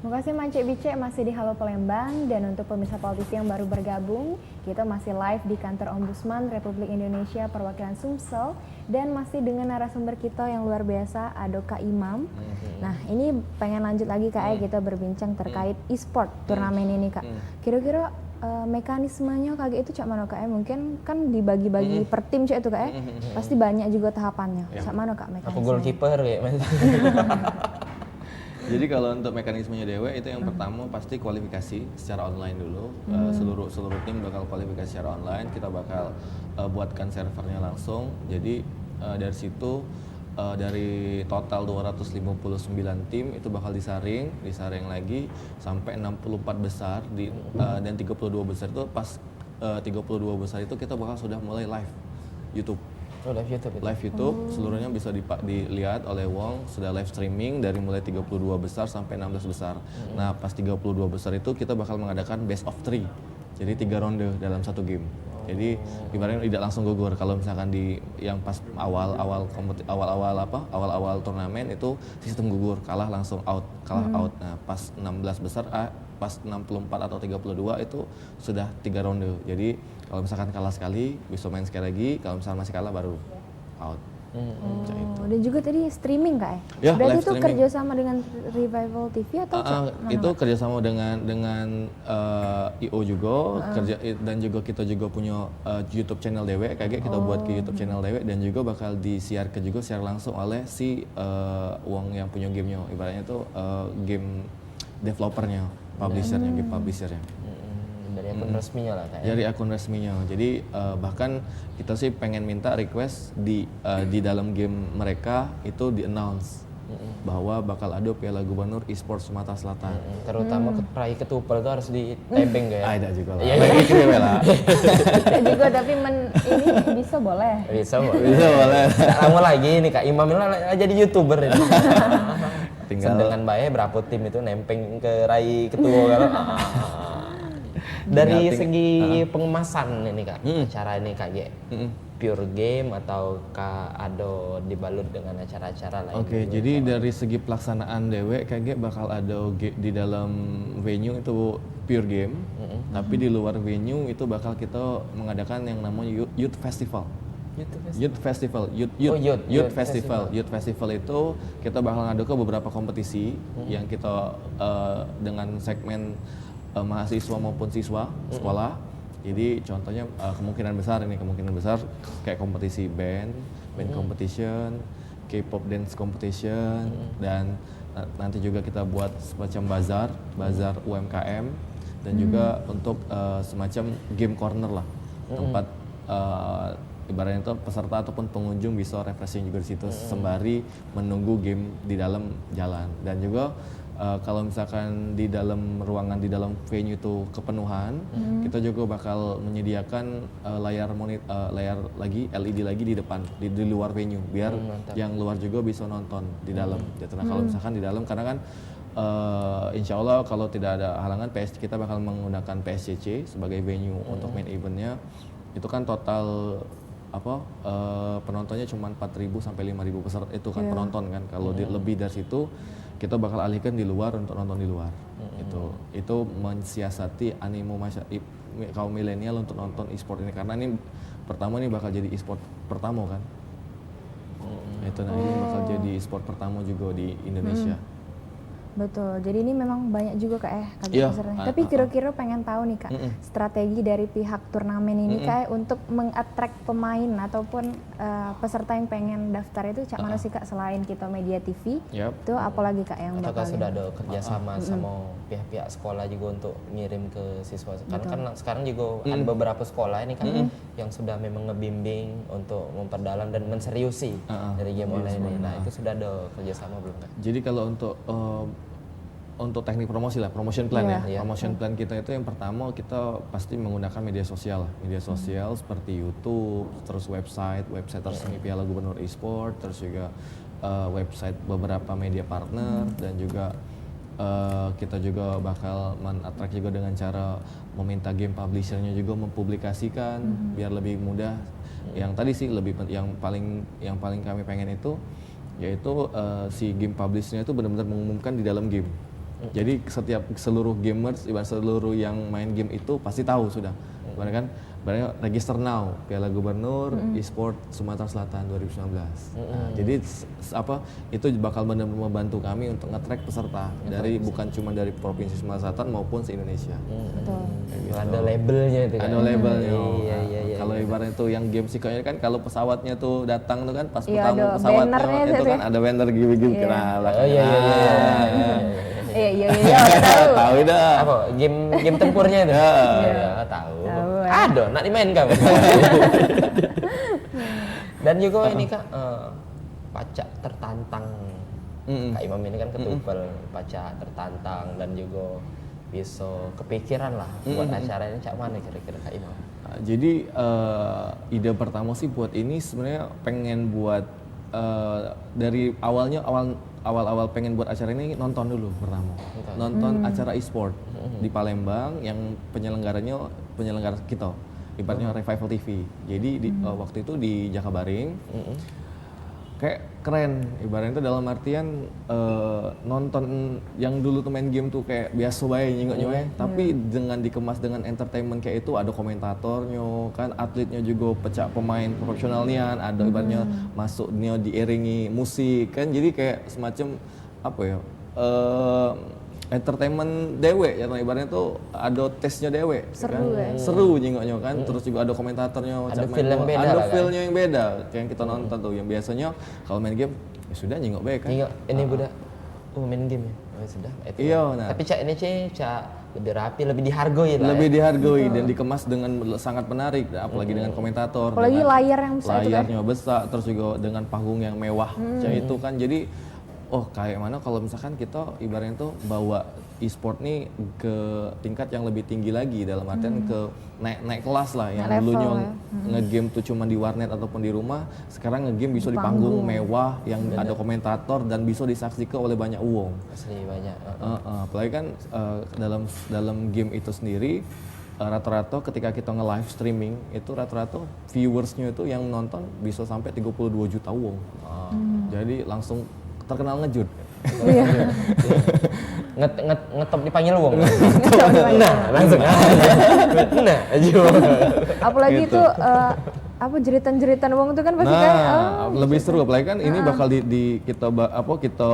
Makasih Mance Bice masih di Halo Palembang, dan untuk pemirsa Pol TV yang baru bergabung, kita masih live di kantor Ombudsman Republik Indonesia perwakilan Sumsel, dan masih dengan narasumber kita yang luar biasa, ada Kak Imam. Nah, ini pengen lanjut lagi Kak, kita berbincang terkait e-sport turnamen ini Kak. Kira-kira mekanismenya kayak itu cak mana Kak? Mungkin kan dibagi-bagi per tim cak itu Kak. Pasti banyak juga tahapannya. Cak mana Kak mekanismenya? Aku goalkeeper kayak mas. Jadi kalau untuk mekanismenya Dewe itu yang pertama pasti kualifikasi secara online dulu. Seluruh tim bakal kualifikasi secara online. Kita bakal buatkan servernya langsung. Jadi dari situ dari total 259 tim itu bakal disaring lagi sampai 64 besar dan 32 besar itu pas 32 besar itu kita bakal sudah mulai live YouTube. Oh, live YouTube itu? Live YouTube, seluruhnya bisa dilihat oleh Wong, sudah live streaming dari mulai 32 besar sampai 16 besar. Nah, pas 32 besar itu kita bakal mengadakan best of 3. Jadi 3 ronde dalam satu game. Jadi ibaratnya tidak langsung gugur. Kalau misalkan di yang pas awal-awal turnamen itu sistem gugur, kalah langsung out. Nah, pas 16 besar pas 64 atau 32 itu sudah 3 ronde. Jadi kalau misalkan kalah sekali bisa main sekali lagi, kalau misalkan masih kalah baru out. Dan juga tadi streaming Kak Ya, berarti live itu streaming. kerjasama dengan Revival TV atau Itu kerjasama dengan IO juga, dan juga kita juga punya YouTube channel Dewe, kayak kita buat ke YouTube channel Dewe, dan juga bakal disiarkan juga secara langsung oleh si Wong yang punya gamenya, ibaratnya itu game developernya, publishernya, game publishernya. Dari akun resminya lah kayak. Dari akun resminya. Jadi bahkan kita sih pengen minta request di dalam game mereka itu di announce bahwa bakal ada Piala Gubernur Esports Sumatera Selatan. Terutama peraih ketupel itu harus ditebeng kayak. Ada juga lah. Iya. Lagi kira lah. Tidak juga, tapi ini bisa boleh. Bisa boleh. Tak lama lagi nih Kak Imam ini jadi YouTuber ini. Tinggal dengan baik berapa tim itu nempeng ke rai ketua kalau. Dari segi pengemasan ini Kak, acara ini Kak G, pure game atau ada dibalut dengan acara-acara lain? Oke, jadi dari segi pelaksanaan Dewe kayak bakal ada di dalam venue itu pure game, tapi di luar venue itu bakal kita mengadakan yang namanya Youth Festival. Youth Festival itu kita bakal ngadakan beberapa kompetisi yang kita dengan segmen mahasiswa maupun siswa sekolah. Jadi contohnya kemungkinan besar kayak kompetisi band competition, K-pop dance competition, dan nanti juga kita buat semacam bazar UMKM, dan juga untuk semacam game corner lah, tempat ibaratnya itu peserta ataupun pengunjung bisa refreshing juga di situ sembari menunggu game di dalam jalan. Dan juga kalau misalkan di dalam ruangan di dalam venue itu kepenuhan, kita juga bakal menyediakan layar lagi LED lagi di depan di luar venue biar yang luar juga bisa nonton di dalam. Nah, kalau misalkan di dalam karena kan insya Allah kalau tidak ada halangan kita bakal menggunakan PSCC sebagai venue untuk main eventnya. Itu kan total penontonnya cuma 4.000 sampai 5.000 peserta itu kan penonton kan. Kalau lebih dari situ kita bakal alihkan di luar untuk nonton di luar. Itu mensiasati animo kaum milenial untuk nonton e-sport ini, karena ini pertama nih bakal jadi e-sport pertama kan. Ini bakal jadi e-sport pertama juga di Indonesia. Betul, jadi ini memang banyak juga Kak Iya. pesertanya. Tapi kira-kira pengen tahu nih Kak, strategi dari pihak turnamen ini Kak untuk mengattract pemain ataupun peserta yang pengen daftar itu cak mana sih Kak, selain kita media TV, itu apalagi Kak yang Apakah bakal sudah ada kerjasama sama pihak-pihak sekolah juga untuk ngirim ke siswa? Karena kan sekarang juga ada beberapa sekolah ini kan yang sudah memang ngebimbing untuk memperdalam dan menseriusi dari game online ini. Nah, itu sudah ada kerjasama belum Kak? Jadi kalau untuk teknik promosi lah, promotion plan promotion plan kita itu yang pertama kita pasti menggunakan media sosial seperti YouTube, terus website resmi Piala Gubernur Esport, terus juga website beberapa media partner, dan juga kita juga bakal men-attract juga dengan cara meminta game publishernya juga mempublikasikan biar lebih mudah. Yang tadi sih yang paling kami pengen itu yaitu si game publishernya itu benar-benar mengumumkan di dalam game. Jadi seluruh gamers, seluruh yang main game itu pasti tahu sudah. Ibaratnya kan, register now Piala Gubernur e-sport Sumatera Selatan 2019. Nah, jadi itu bakal benar-benar membantu kami untuk nge-track peserta dari bukan cuma dari provinsi Sumatera Selatan maupun se-Indonesia. Betul. Gitu. Ada labelnya itu kan. Ada labelnya. Iya. Kalau ibaratnya tuh yang game sikonya kan kalau pesawatnya tuh datang tuh kan pas Iya, pertama ada pesawatnya bannernya itu sih. kan ada banner gini-gini kenalan. Oh iya. Iya, tahu. Tahu dah. Apa? Game tempurnya itu. Iya, tahu. Ada, nak dimain kamu. Dan juga ini Kak, pacak tertantang. Kak Imam ini kan ketupel pacak tertantang dan juga bisa kepikiran lah buat acara ini cak mana kira-kira Kak Imam? Jadi ide pertama sih buat ini sebenarnya pengen buat dari awal pengen buat acara ini nonton dulu pertama. Nonton acara e-sport di Palembang yang penyelenggara kita. Ibaratnya Revival TV. Jadi waktu itu di Jakabaring. Kayak keren, ibaratnya itu dalam artian nonton yang dulu tuh main game tuh kayak biasa bae nyingok tapi dengan dikemas dengan entertainment kayak itu, ada komentatornya kan, atletnya juga pecah pemain profesionalnya, ada ibaratnya masuknya diiringi musik kan, jadi kayak semacam apa ya, entertainment dewe ya, ibaratnya tuh ada tesnya dewe. Seru kan? Seru nyingoknya kan, terus juga ada komentatornya, ada feel yang beda ada lah, feel-nya yang beda kayak yang kita nonton tuh, yang biasanya kalau main game ya sudah nyingok baik kan. Nyingok ini budak main game ya. Oh, sudah itu. Iya, nah. Tapi cak ini cak lebih rapi, lebih dihargai lah. Lebih dihargai dan dikemas dengan sangat menarik, apalagi dengan komentator. Apalagi dengan layar yang besar itu kan. layarnya besar, terus juga dengan panggung yang mewah. Itu kan jadi kayak mana kalau misalkan kita ibaratnya tuh bawa e-sport nih ke tingkat yang lebih tinggi lagi, dalam artian ke naik kelas lah, yang dulunya ngegame tuh cuma di warnet ataupun di rumah, sekarang ngegame bisa di panggung mewah yang ada komentator dan bisa disaksikan oleh banyak uang. Asli banyak. Apalagi kan dalam game itu sendiri rata-rata ketika kita nge-live streaming itu rata-rata viewersnya itu yang nonton bisa sampai 32 juta uang. Jadi langsung terkenal ngejut. Iya. Ngetop dipanggil uang. Nah, langsung. Nah, aja. Apalagi itu jeritan-jeritan wong itu kan pasti kayak lebih seru, apalagi kan ini bakal kita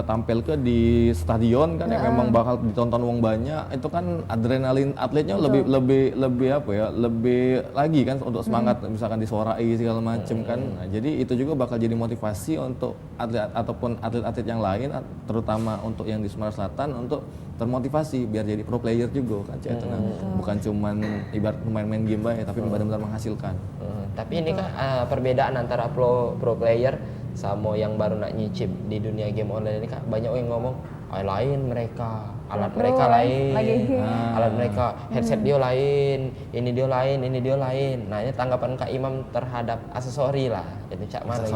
tampil ke di stadion kan, yang memang bakal ditonton wong banyak, itu kan adrenalin atletnya lebih apa ya, lebih lagi kan untuk semangat, misalkan disuarai segala macem kan. Nah, jadi itu juga bakal jadi motivasi untuk atlet ataupun atlet-atlet yang lain, terutama untuk yang di Sumatera Selatan, untuk termotivasi biar jadi pro player juga kan, bukan cuman ibarat main-main game bae, tapi benar-benar menghasilkan. Tapi ini kan perbedaan antara pro player sama yang baru nak nyicip di dunia game online ini Kak, banyak yang ngomong lain mereka, alat mereka lain, alat mereka, headset dia lain, ini dia lain. Nah, ini tanggapan Kak Imam terhadap aksesori lah, itu cak mana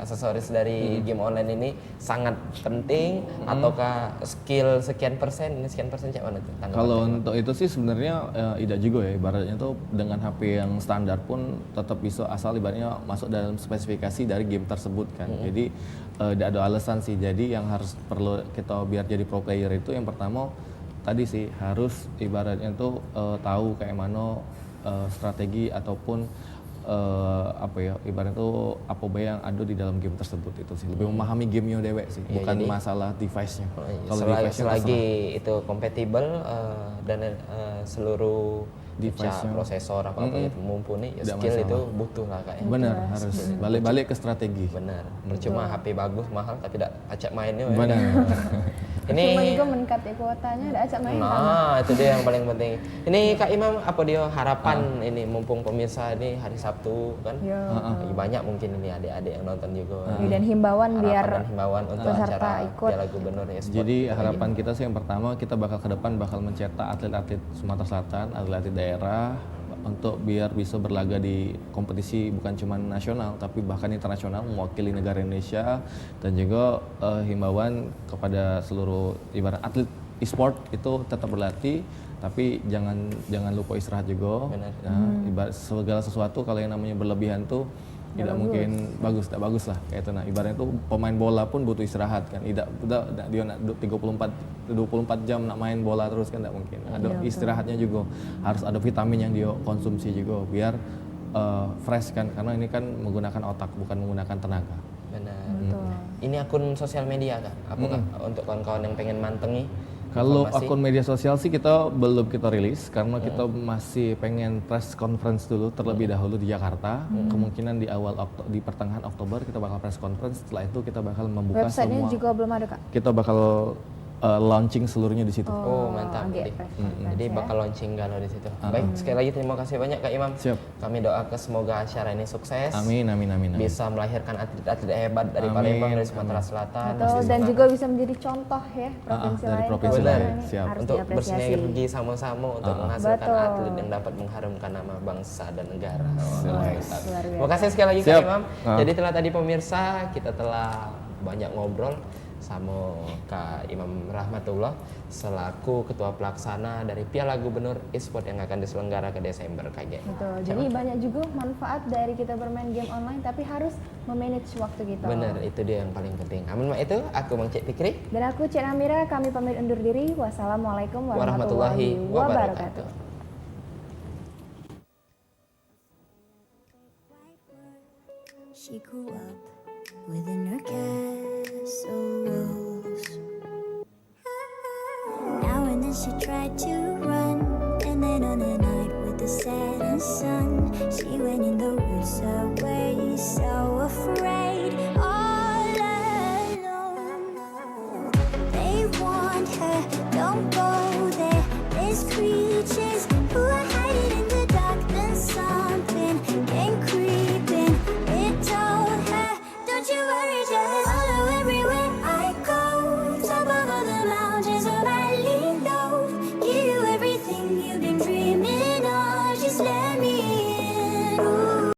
aksesoris dari game online ini sangat penting ataukah skill sekian persen cak mana tuh tanggapan? Kalau untuk itu sih sebenarnya tidak juga ya, ibaratnya tuh dengan HP yang standar pun tetap bisa, asal ibaratnya masuk dalam spesifikasi dari game tersebut kan. Jadi tidak ada alasan sih. Jadi yang harus perlu kita biar jadi pro player itu, yang pertama tadi sih harus ibaratnya tuh tahu kayak mana strategi ataupun ibaratnya tuh apa yang ada di dalam game tersebut, itu sih lebih memahami gamenya dewek sih, bukan masalah device-nya. Kalau selagi itu compatible dan seluruh device-nya, prosesor apa itu mumpuni, ya skill masalah. Itu butuh lah kayaknya. Benar, harus balik ke strategi. Benar. Percuma HP bagus mahal tapi tidak acak mainnya. Benar. Ini cuma juga meningkatkan kuotanya, ada acak main. Nah, itu dia yang paling penting. Ini Kak Imam, apa dia harapan ini mumpung pemirsa ini hari Sabtu kan? Banyak mungkin ini adik-adik yang nonton juga. Dan himbauan biar untuk acara Piala Gubernur ya. Jadi harapan kita sih yang pertama, kita bakal ke depan bakal mencetak atlet-atlet Sumatera Selatan, atlet-atlet daerah, untuk biar bisa berlaga di kompetisi bukan cuma nasional tapi bahkan internasional, mewakili negara Indonesia. Dan juga himbauan kepada seluruh ibarat atlet e-sport itu tetap berlatih, tapi jangan lupa istirahat juga. Ibarat segala sesuatu kalau yang namanya berlebihan tuh tidak mungkin bagus, tidak bagus lah kayak itu. Nah, ibaratnya tuh pemain bola pun butuh istirahat kan. Tidak dia nak 24 jam nak main bola terus kan tidak mungkin. Ada istirahatnya juga. Harus ada vitamin yang dia konsumsi juga biar fresh kan, karena ini kan menggunakan otak bukan menggunakan tenaga. Benar. Ini akun sosial media Kak? Apakah untuk kawan-kawan yang pengen mantengi? Kalau informasi? akun media sosial sih kita belum kita rilis karena kita masih pengen press conference dulu terlebih dahulu di Jakarta. Kemungkinan di pertengahan Oktober kita bakal press conference. Setelah itu kita bakal membuka Websitenya semua. juga belum ada Kak? Kita bakal launching seluruhnya di situ. Oh mantap. Jadi bakal launching kalau di situ. Baik, sekali lagi terima kasih banyak Kak Imam. Siap. Kami doakan semoga acara ini sukses. Amin. Bisa melahirkan atlet-atlet hebat dari Palembang, dari Sumatera Selatan. Betul, dan juga bisa menjadi contoh ya provinsi dari lain. provinsi Kalau lain. ini Siap. harus Untuk diapresiasi. bersinergi sama-sama untuk menghasilkan Betul. atlet yang dapat mengharumkan nama bangsa dan negara. Luar biasa. Terima kasih sekali lagi Kak Siap. Imam. Jadi telah tadi pemirsa kita telah banyak ngobrol sama Kak Imam Rahmatullah selaku Ketua Pelaksana dari Piala Gubernur Esport yang akan diselenggarakan Desember KG. Betul. Jadi banyak juga manfaat dari kita bermain game online, tapi harus memanage waktu kita. Benar, itu dia yang paling penting. Amin mak itu, aku Mang Cik Fikri. Dan aku Cik Amira, kami pamit undur diri. Wassalamualaikum Warahmatullahi wabarakatuh. She grew up within her castle walls. Now and then she tried to run, and then on a night with the setting sun, she went in the woods away, so afraid, all alone. They warned her, don't go